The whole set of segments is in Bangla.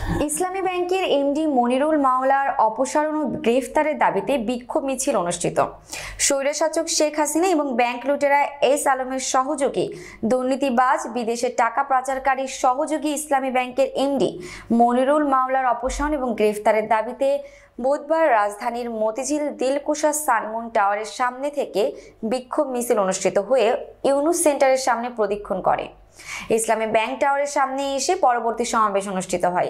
ইসলামী ব্যাংকের এমডি মনিরুল মাওলার অপসারণ ও গ্রেফতারের দাবিতে বিক্ষোভ মিছিল অনুষ্ঠিত। স্বৈরশাসক শেখ হাসিনা এবং ব্যাংক লুটেরা এস আলমের সহযোগী দুর্নীতিবাজ বিদেশে টাকা পাচারকারী সহযোগী ইসলামী ব্যাংকের এমডি মনিরুল মাওলার অপসারণ এবং গ্রেফতারের দাবিতে বুধবার রাজধানীর মতিঝিল দিলকুশা সানমুন টাওয়ারের সামনে থেকে বিক্ষোভ মিছিল অনুষ্ঠিত হয়ে ইউনুস সেন্টারের সামনে প্রদক্ষিণ করে। ইসলামী ব্যাংক টাওয়ারের সামনে এসে পরবর্তী সমাবেশ অনুষ্ঠিত হয়।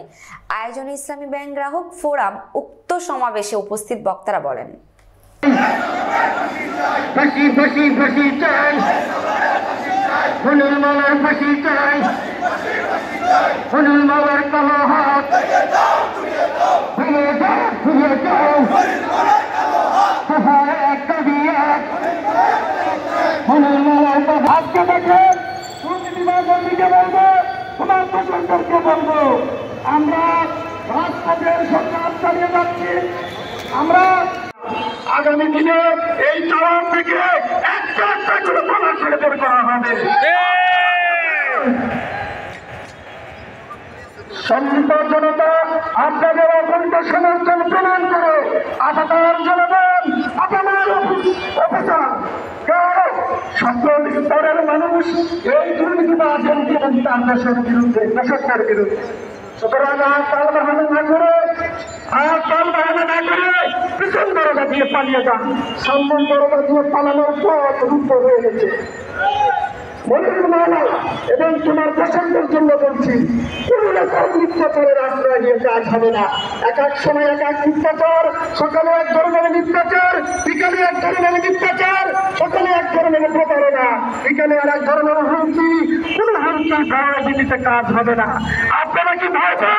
আয়োজনে ইসলামী ব্যাংক গ্রাহক ফোরাম উক্ত সমাবেশে উপস্থিত বক্তারা বলেন, আমরা রাজপথের সরকার চালিয়ে যাচ্ছি। আমরা আগামী দিনে এই টাওয়ার থেকে একটা একটা করে পালা ছেড়ে বের করা হবে। সম্মিলিত জনতা আপনাদের অত্যন্ত সমর্থন প্রদান করে আপনার জনগণ আপনার অফিসার সকল স্তরের মানুষ এই দুর্নীতিবাজ এবং তার দেশের বিরুদ্ধে দেশের বিরুদ্ধে। সুতরাং তাল বাহানা না করে পিছন দরজা দিয়ে পালিয়ে যান। সামনের দরজা দিয়ে পালানোর পথ রুদ্ধ হয়ে গেছে। এবং তোমার পছন্দের জন্য বলছি, কোন রকম মিথ্যাচারের আশ্রয় নিয়ে কাজ হবে না। এক এক সময় এক এক মিথ্যাচার, সকালে এক ধরনের মিথ্যাচার, বিকালে এক ধরনের মিথ্যাচার, সকালে এক ধরনের প্রতারণা, বিকালে আর এক ধরনের হুমকি। কোন হুমকি রাজনীতিতে কাজ হবে না। আপনারা কি ভাবছেন